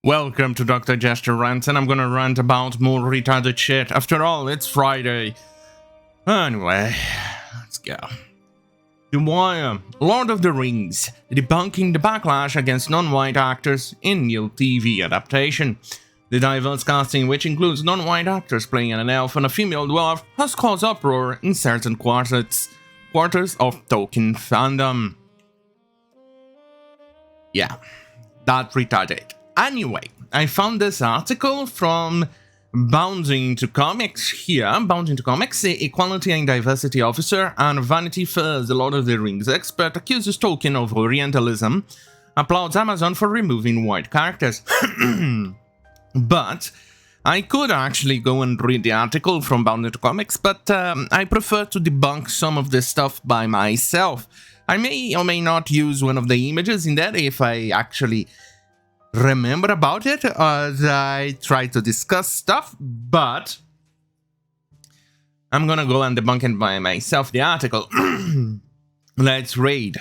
Welcome to Dr. Jester Rants, and I'm gonna rant about more retarded shit. After all, it's Friday. Anyway, let's go. The Wire, Lord of the Rings, debunking the backlash against non-white actors in new TV adaptation. The diverse casting, which includes non-white actors playing an elf and a female dwarf, has caused uproar in certain quarters of Tolkien fandom. Yeah, that retarded. Anyway, I found this article from Bounding to Comics here. Bounding to Comics, the Equality and Diversity Officer and Vanity Fair, the Lord of the Rings expert, accuses Tolkien of Orientalism, applauds Amazon for removing white characters. But I could actually go and read the article from Bounding to Comics, but I prefer to debunk some of this stuff by myself. I may or may not use one of the images in there if I actually remember about it as I try to discuss stuff, but I'm gonna go and debunk it by myself, the article. Let's read.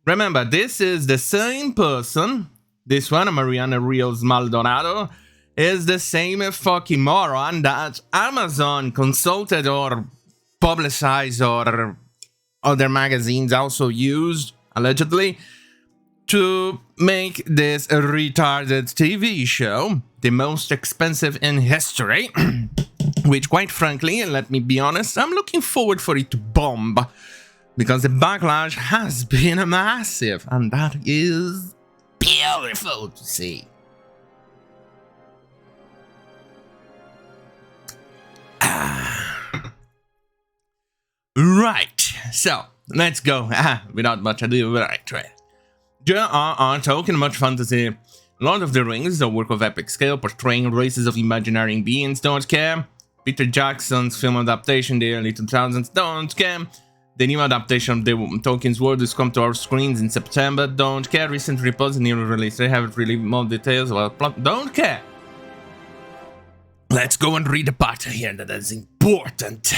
Remember, this is the same person. This one, Mariana Rios Maldonado, is the same fucking moron that Amazon consulted or publicized or other magazines also used, allegedly, to make this retarded TV show, the most expensive in history, which quite frankly, let me be honest, I'm looking forward for it to bomb, because the backlash has been massive, and that is beautiful to see. Right, so let's go. Without much ado, right. J.R.R. Tolkien, much fantasy. Lord of the Rings, a work of epic scale portraying races of imaginary beings, don't care. Peter Jackson's film adaptation, the early 2000s, don't care. The new adaptation of the Tolkien's world has come to our screens in September, don't care. Recent reports and new release, they haven't really more details about plot, don't care. Let's go and read the part here that is important.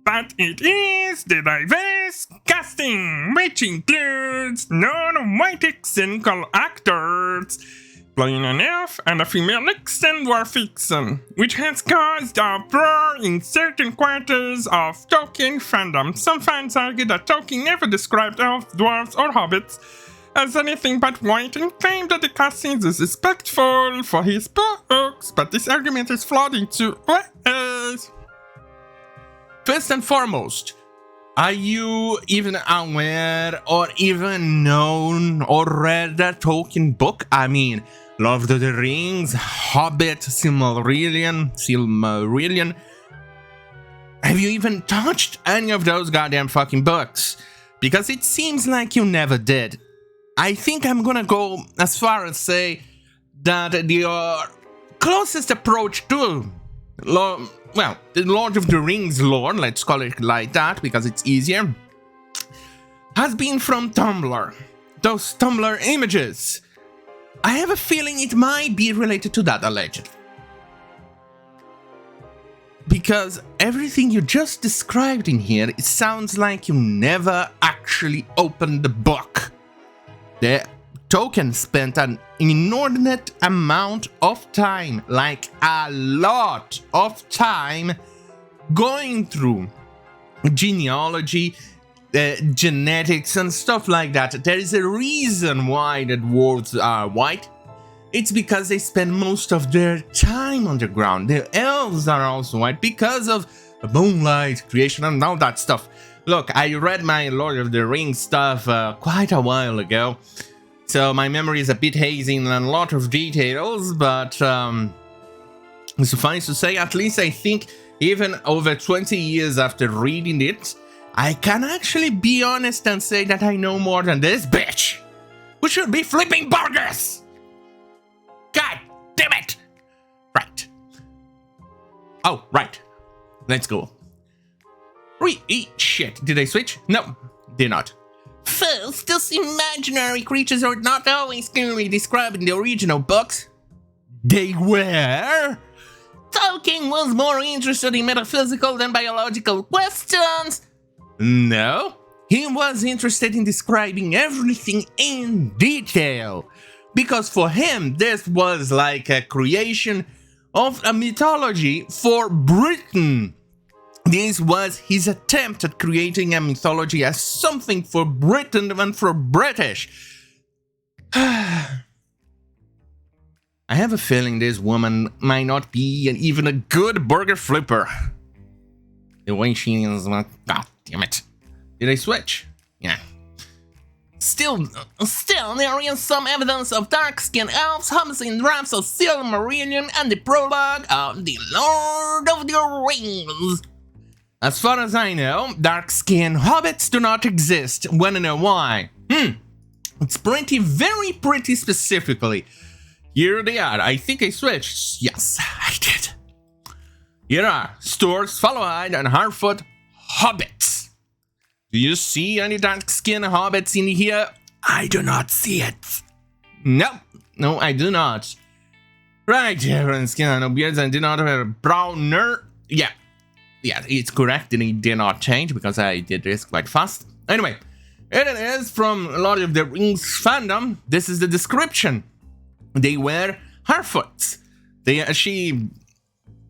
But it is the diverse casting, which includes non-white eccentric actors playing an elf and a female eccentric dwarf vixen, which has caused uproar in certain quarters of Tolkien fandom. Some fans argue that Tolkien never described elves, dwarves, or hobbits as anything but white and claim that the casting is disrespectful for his books, but this argument is flawed in two ways. First and foremost, are you even aware or even known or read that Tolkien book? I mean, Lord of the Rings, Hobbit, Silmarillion. Have you even touched any of those goddamn fucking books? Because it seems like you never did. I think I'm gonna go as far as say that the closest approach to the Lord of the Rings lore, let's call it like that because it's easier, has been from Tumblr. Those Tumblr images. I have a feeling it might be related to that, allegedly. Because everything you just described in here, it sounds like you never actually opened the book. The Tolkien spent an inordinate amount of time, like a lot of time, going through genealogy, genetics and stuff like that. There is a reason why the dwarves are white. It's because they spend most of their time underground. The elves are also white because of moonlight creation and all that stuff. Look, I read my Lord of the Rings stuff quite a while ago, so my memory is a bit hazy in a lot of details, but suffice to say, at least I think even over 20 years after reading it, I can actually be honest and say that I know more than this bitch, who should be flipping burgers! God damn it! Right. Oh, right. Let's go. Shit, did I switch? No, did not. First, those imaginary creatures are not always clearly described in the original books. They were? Tolkien was more interested in metaphysical than biological questions. No, he was interested in describing everything in detail. because for him, this was like a creation of a mythology for Britain. This was his attempt at creating a mythology as something for Britain and for British. I have a feeling this woman might not be even a good burger flipper. The way she is, God damn it. Did I switch? Yeah. Still, there is some evidence of dark-skinned elves, hobbits in drafts of Silmarillion, and the prologue of The Lord of the Rings. As far as I know, dark-skinned hobbits do not exist. Wanna know why? It's very pretty specifically. Here they are. I think I switched. Yes, I did. Here are Stores, Followhide, and Harfoot hobbits. Do you see any dark-skinned hobbits in here? I do not see it. No, I do not. Right, different skin, no beards, and do not have a browner. Yeah, it's correct, and it did not change because I did this quite fast. Anyway, here it is from Lord of the Rings fandom. This is the description. They were Harfoots. She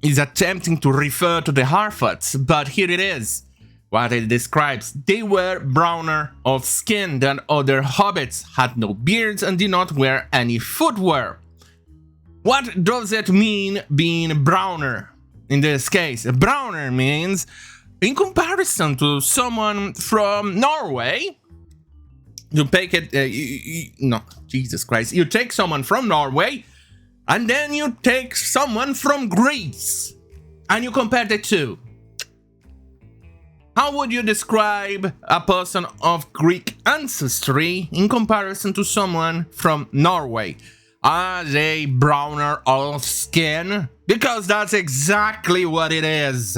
is attempting to refer to the Harfoots, but here it is. What it describes, they were browner of skin than other hobbits, had no beards, and did not wear any footwear. What does it mean being browner? In this case, browner means, in comparison to someone from Norway, you take it, no, Jesus Christ, you take someone from Norway, and then you take someone from Greece, and you compare the two. How would you describe a person of Greek ancestry in comparison to someone from Norway? Are they browner of skin? Because that's exactly what it is.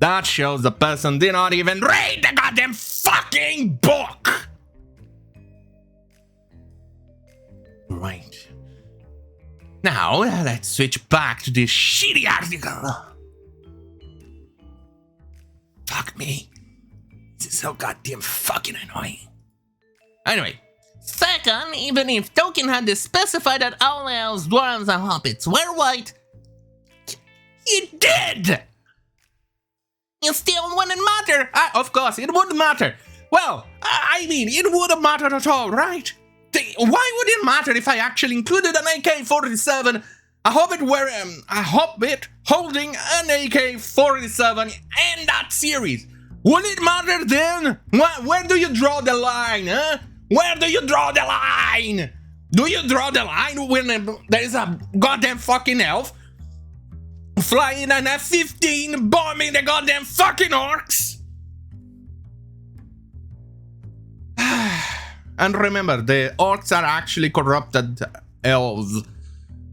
That shows the person did not even read the goddamn fucking book! Right. Now, let's switch back to this shitty article. Fuck me. This is so goddamn fucking annoying. Anyway. Second, even if Tolkien had specified that all elves, dwarves, and hobbits were white, he did! It still wouldn't matter. Of course, it wouldn't matter. Well, I mean, it wouldn't matter at all, right? Why would it matter if I actually included an AK-47, a hobbit holding an AK-47 in that series? Would it matter then? Where do you draw the line, huh? Where do you draw the line? Do you draw the line when there is a goddamn fucking elf flying an F-15 bombing the goddamn fucking orcs? And remember, the orcs are actually corrupted elves.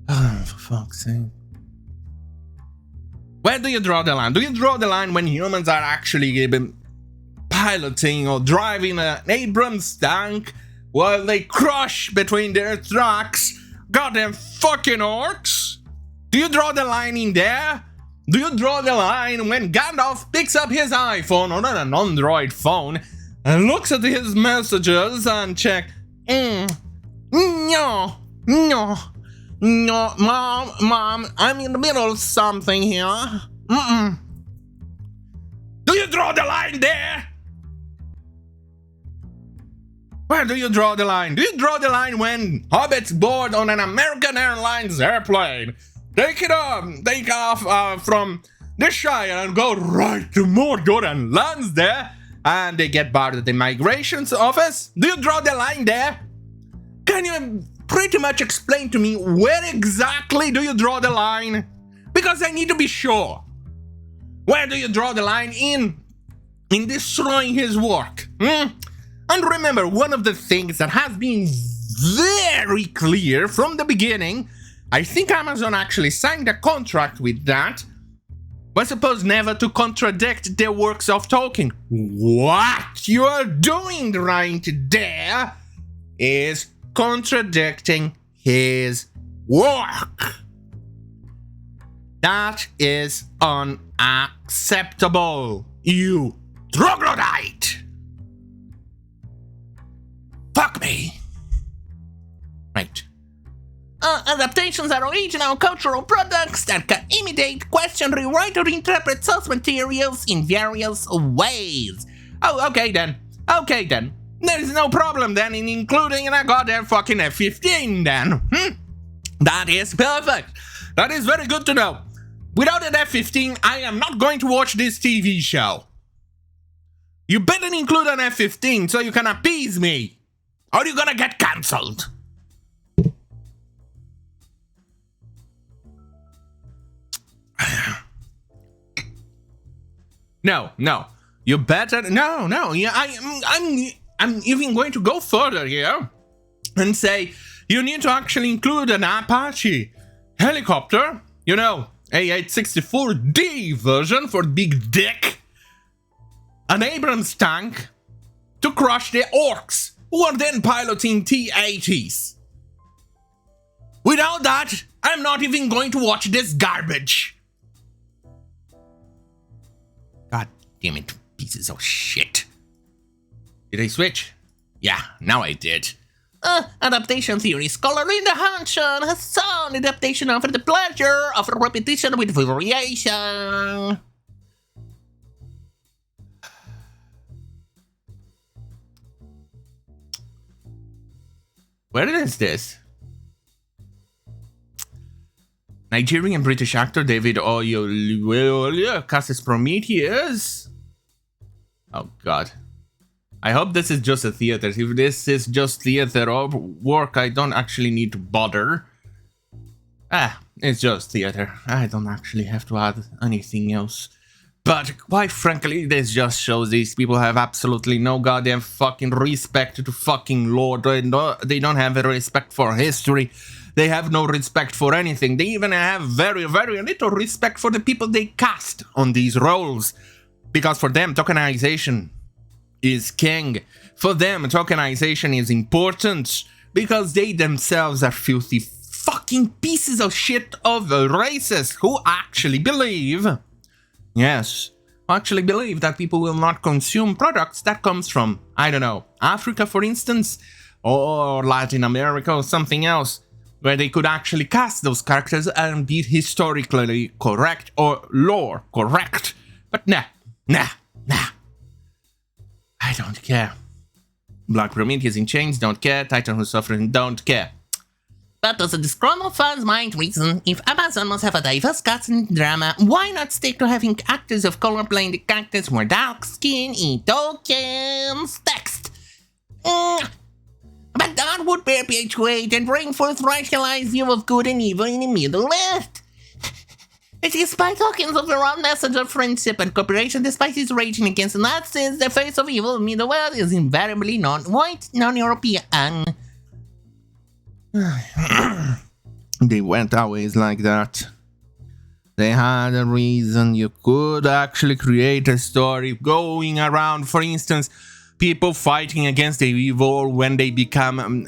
Oh, for fuck's sake. Where do you draw the line? Do you draw the line when humans are actually piloting or driving an Abrams tank while they crush between their tracks goddamn fucking orcs? Do you draw the line in there? Do you draw the line when Gandalf picks up his iPhone or an Android phone and looks at his messages and check? No, mom, I'm in the middle of something here. Do you draw the line there? Where do you draw the line? Do you draw the line when hobbits board on an American Airlines airplane, take off from the Shire and go right to Mordor and lands there, and they get barred at the migrations office? Do you draw the line there? Can you pretty much explain to me where exactly do you draw the line? Because I need to be sure. Where do you draw the line in destroying his work? And remember, one of the things that has been very clear from the beginning, I think Amazon actually signed a contract with that, was supposed never to contradict the works of Tolkien. What you are doing right there is contradicting his work. That is unacceptable, you troglodyte. Fuck me. Right. Adaptations are original cultural products that can imitate, question, rewrite, or interpret source materials in various ways. Oh, okay then. There is no problem then in including a goddamn fucking F-15 then. That is perfect. That is very good to know. Without an F-15, I am not going to watch this TV show. You better include an F-15 so you can appease me, or you're gonna get cancelled. No. You better no. Yeah, I'm even going to go further here and say you need to actually include an Apache helicopter. You know, A864D version for big dick. An Abrams tank to crush the orcs, who are then piloting T-80s. Without that, I'm not even going to watch this garbage. God damn it, pieces of shit. Did I switch? Yeah, now I did. Adaptation theory scholar Linda Hanson has found adaptation offer the pleasure of repetition with variation. Where is this? Nigerian British actor David Oyelowo cast as Prometheus. Oh god. I hope this is just a theater. If this is just theater or work, I don't actually need to bother. It's just theater. I don't actually have to add anything else. But quite frankly, this just shows these people have absolutely no goddamn fucking respect to fucking lore. They don't have a respect for history. They have no respect for anything. They even have very, very little respect for the people they cast on these roles. Because for them, tokenization is king. For them, tokenization is important. Because they themselves are filthy fucking pieces of shit of racists who actually believe... Yes, actually believe that people will not consume products that comes from, I don't know, Africa for instance, or Latin America or something else, where they could actually cast those characters and be historically correct or lore correct. But nah. I don't care. Black Prometheus in Chains, don't care. Titan Who's Suffering, don't care. But as a disgruntled fans might reason, if Amazon must have a diverse cast and drama, why not stick to having actors of color playing the characters who are dark skin in tokens text? But that would perpetuate and bring forth racialized view of good and evil in the Middle East. Despite tokens of their own message of friendship and cooperation, despite his raging against the Nazis, the face of evil in the Middle East is invariably non-white, non-European. They went always like that. They had a reason. You could actually create a story going around, for instance, people fighting against the evil when they become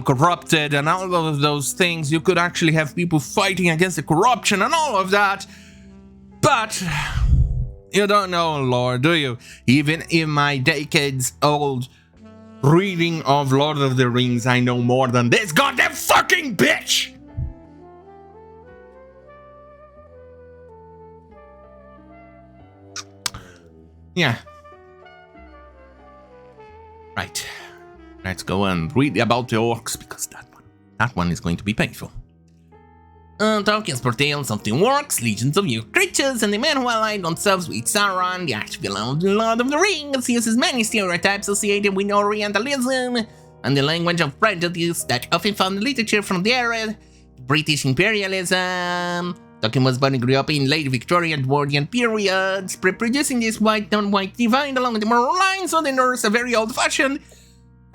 corrupted and all of those things. You could actually have people fighting against the corruption and all of that. But you don't know lore, do you? Even in my decades old reading of Lord of the Rings, I know more than this goddamn fucking bitch! Yeah. Right. Let's go and read about the orcs, because that one is going to be painful. Tolkien's portrayals of the orcs, legions of evil creatures, and the men who allied themselves with Sauron, the arch-villain of the Lord of the Rings, uses many stereotypes associated with Orientalism and the language of prejudice that often found in literature from the era British imperialism. Tolkien was born and grew up in late Victorian Edwardian periods, reproducing this white non-white divide along the moral lines of the Norse, a very old-fashioned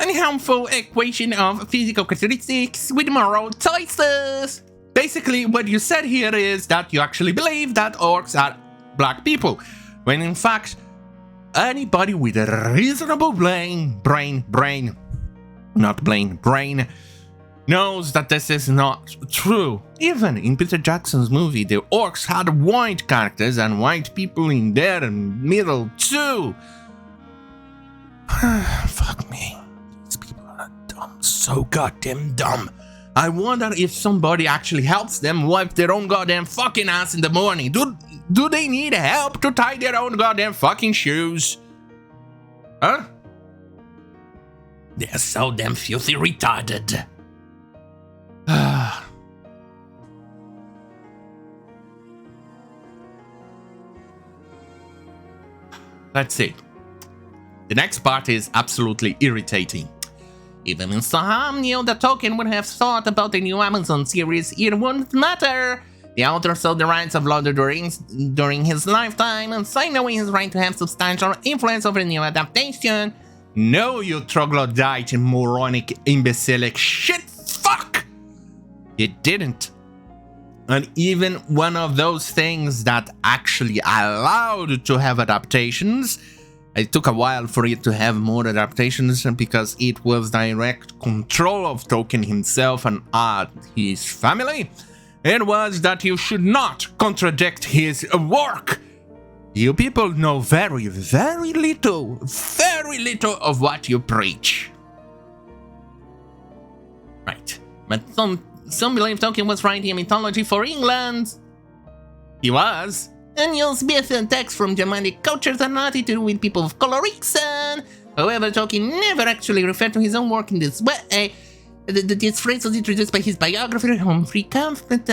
and harmful equation of physical characteristics with moral choices. Basically, what you said here is that you actually believe that orcs are black people, when in fact, anybody with a reasonable brain knows that this is not true. Even in Peter Jackson's movie, the orcs had white characters and white people in their middle too. Fuck me. These people are dumb, so goddamn dumb. I wonder if somebody actually helps them wipe their own goddamn fucking ass in the morning. Do they need help to tie their own goddamn fucking shoes? Huh? They're so damn filthy retarded. Let's see. The next part is absolutely irritating. Even if some knew the token would have thought about the new Amazon series, it wouldn't matter. The author sold the rights of Lord of the Rings during his lifetime and signed away his right to have substantial influence over the new adaptation. No, you troglodyte and moronic imbecilic shit fuck! It didn't. And even one of those things that actually allowed to have adaptations, it took a while for it to have more adaptations because it was direct control of Tolkien himself and his family. It was that you should not contradict his work. You people know very, very little of what you preach. Right, but some believe Tolkien was writing a mythology for England. He was. And used myth and text from Germanic cultures and nothing to do with people of color reason. However, Tolkien never actually referred to his own work in this way. This phrase was introduced by his biographer, Humphrey Kampf, but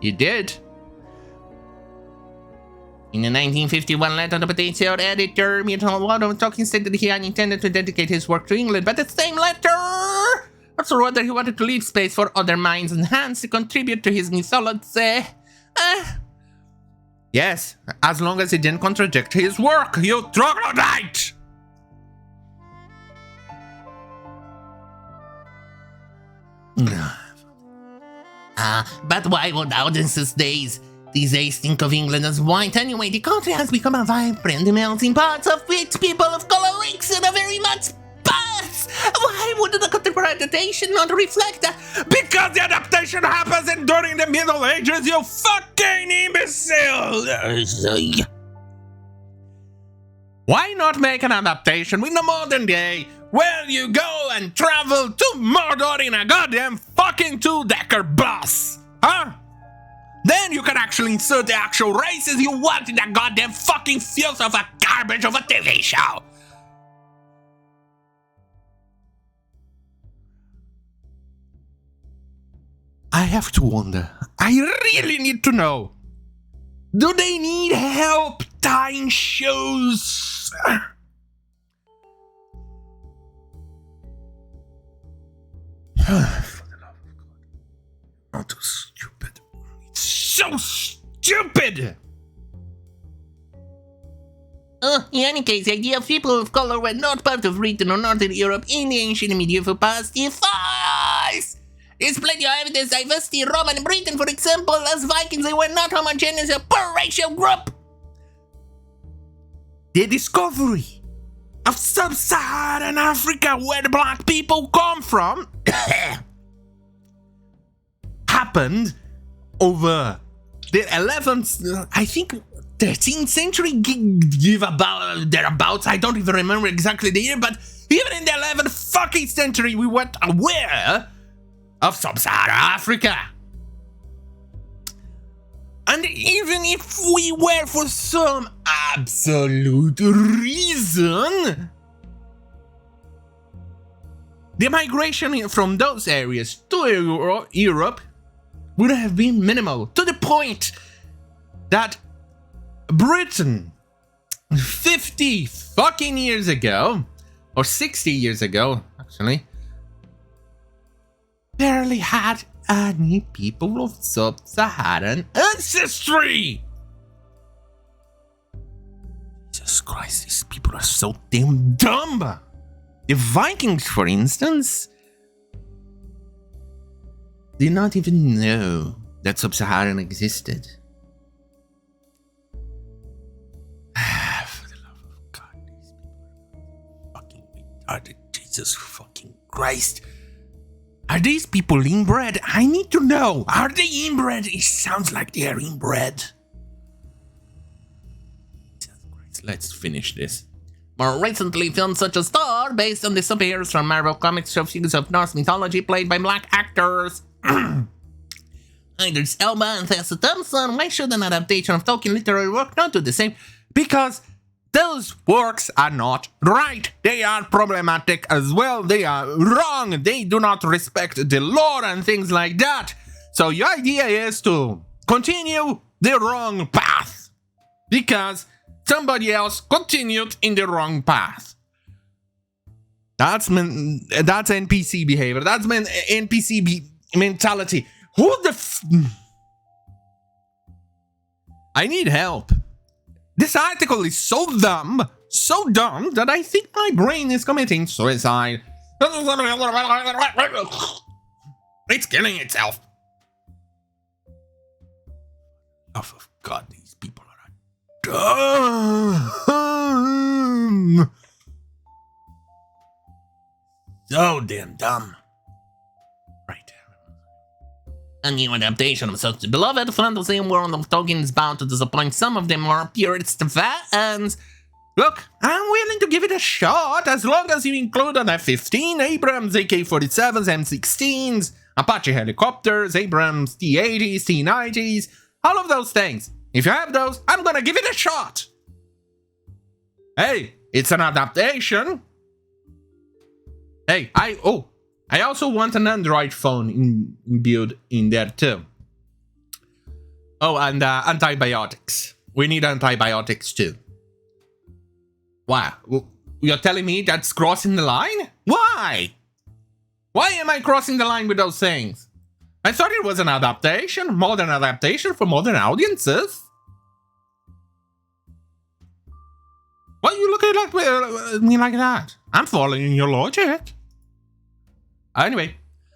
he did. In a 1951 letter to Potential editor, Tolkien stated that he had intended to dedicate his work to England, but the same letter also wrote that he wanted to leave space for other minds and hands to contribute to his mythology. Yes, as long as it didn't contradict his work, you troglodyte! But why would audiences these days think of England as white anyway? The country has become a vibrant melting pot of which people of color reason are very much part. Why would the contemporary adaptation not reflect that? Because the adaptation happens during the Middle Ages, you fucking imbecile! Why not make an adaptation in the modern day where you go and travel to Mordor in a goddamn fucking two-decker bus? Huh? Then you can actually insert the actual races you want in that goddamn fucking filth of a garbage of a TV show. I have to wonder. I really need to know. Do they need help tying shoes? For the love of God. Not too stupid. It's so stupid! In any case, the idea of people of color were not part of Britain or Northern Europe in the ancient and medieval past is false! There's plenty of evidence diversity in Rome and Britain, for example, as Vikings, they were not homogeneous or poor racial group. The discovery of sub-Saharan Africa, where the black people come from, happened over the 11th, I think 13th century, give about thereabouts. I don't even remember exactly the year, but even in the 11th fucking century, we weren't aware of sub-Saharan Africa. And even if we were for some absolute reason, the migration from those areas to Europe would have been minimal, to the point that Britain 50 fucking years ago, or 60 years ago, actually, barely had any people of sub-Saharan ancestry. Jesus Christ, these people are so damn dumb. The Vikings, for instance, did not even know that sub-Saharan existed. For the love of God, these people are fucking retarded. Jesus fucking Christ. Are these people inbred? I need to know. Are they inbred? It sounds like they are inbred. Jesus Christ, let's finish this. More recently, films such as Thor, based on the superheroes from Marvel Comics, show figures of Norse mythology played by black actors. Idris Elba and Tessa Thompson. Why should an adaptation of Tolkien literary work not do the same? Because those works are not right. They are problematic as well. They are wrong. They do not respect the lore and things like that. So your idea is to continue the wrong path because somebody else continued in the wrong path. That's NPC behavior. That's NPC mentality. Who the I need help. This article is so dumb that I think my brain is committing suicide. It's killing itself. Oh, for God, these people are dumb. So damn dumb. Right. A new adaptation of such a beloved fantasy world of Tolkien is bound to disappoint some of the more purist fans. Look, I'm willing to give it a shot as long as you include an F-15, Abrams AK-47s, M16s, Apache helicopters, Abrams T-80s, T-90s, all of those things. If you have those, I'm gonna give it a shot. Hey, it's an adaptation. Hey, I also want an Android phone imbued in there too. Oh, and antibiotics. We need antibiotics too. Wow, you're telling me that's crossing the line? Why? Why am I crossing the line with those things? I thought it was an adaptation, modern adaptation for modern audiences. Why are you looking at me like that? I'm following your logic. Anyway,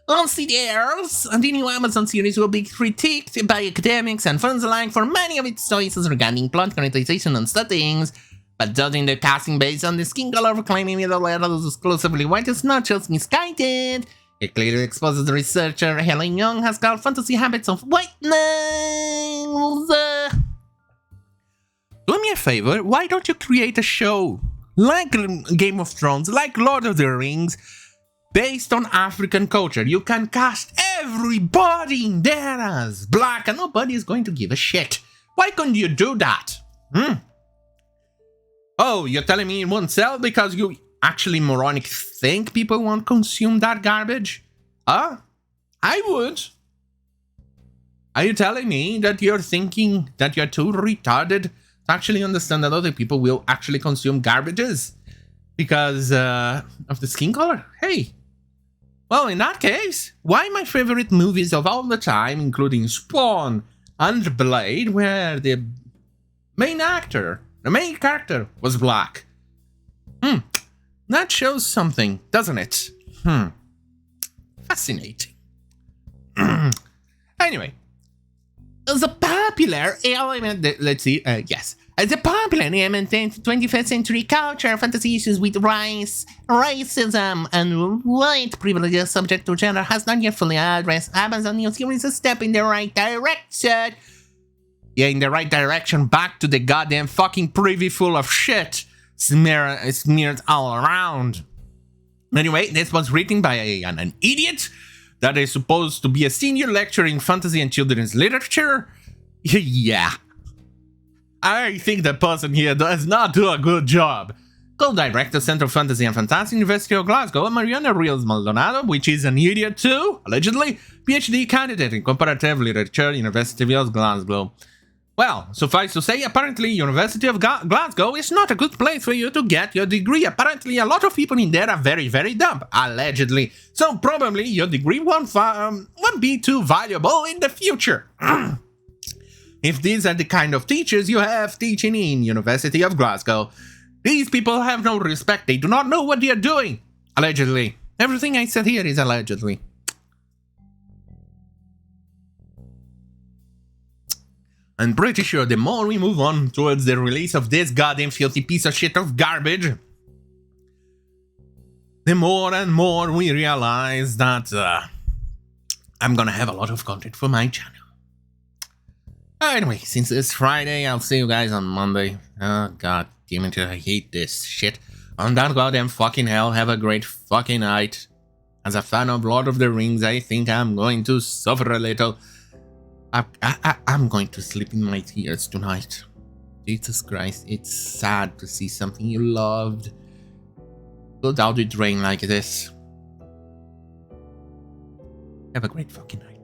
on CDRs, the new Amazon series will be critiqued by academics and fans alike for many of its choices regarding plot characterization and settings, but judging the casting based on the skin color of claiming middle letters exclusively white is not just misguided. It clearly exposes the researcher Helen Young has called fantasy habits of whiteness. Do me a favor, why don't you create a show like Game of Thrones, like Lord of the Rings, based on African culture? You can cast everybody in there as black and nobody is going to give a shit. Why couldn't you do that? Oh, you're telling me it won't sell because you actually moronic think people won't consume that garbage? Huh? I would. Are you telling me that you're thinking that you're too retarded to actually understand that other people will actually consume garbages because of the skin color? Hey. Well, in that case, why my favorite movies of all the time, including Spawn and Blade, where the main character was black? That shows something, doesn't it? Fascinating. Anyway, the popular element, let's see, yes. The popular element in 21st century culture, fantasy issues with race, racism, and white privilege subject to gender has not yet fully addressed. Amazon New Series is a step in the right direction. Yeah, in the right direction, back to the goddamn fucking privy full of shit smeared all around. Anyway, this was written by an idiot that is supposed to be a senior lecturer in fantasy and children's literature. Yeah. I think the person here does not do a good job. Co-director, Center for Fantasy and Fantasy, University of Glasgow, Mariana Rios Maldonado, which is an idiot too, allegedly, PhD candidate in comparative literature, University of Glasgow. Well, suffice to say, apparently University of Glasgow is not a good place for you to get your degree. Apparently a lot of people in there are very, very dumb, allegedly. So probably your degree won't be too valuable in the future. If these are the kind of teachers you have teaching in University of Glasgow, these people have no respect. They do not know what they are doing. Allegedly. Everything I said here is allegedly. I'm pretty sure the more we move on towards the release of this goddamn filthy piece of shit of garbage, the more and more we realize that I'm gonna have a lot of content for my channel. Anyway, since it's Friday, I'll see you guys on Monday. Oh god damn it, I hate this shit. On that goddamn fucking hell, have a great fucking night. As a fan of Lord of the Rings, I think I'm going to suffer a little. I'm going to sleep in my tears tonight. Jesus Christ, it's sad to see something you loved go down the drain like this. Have a great fucking night.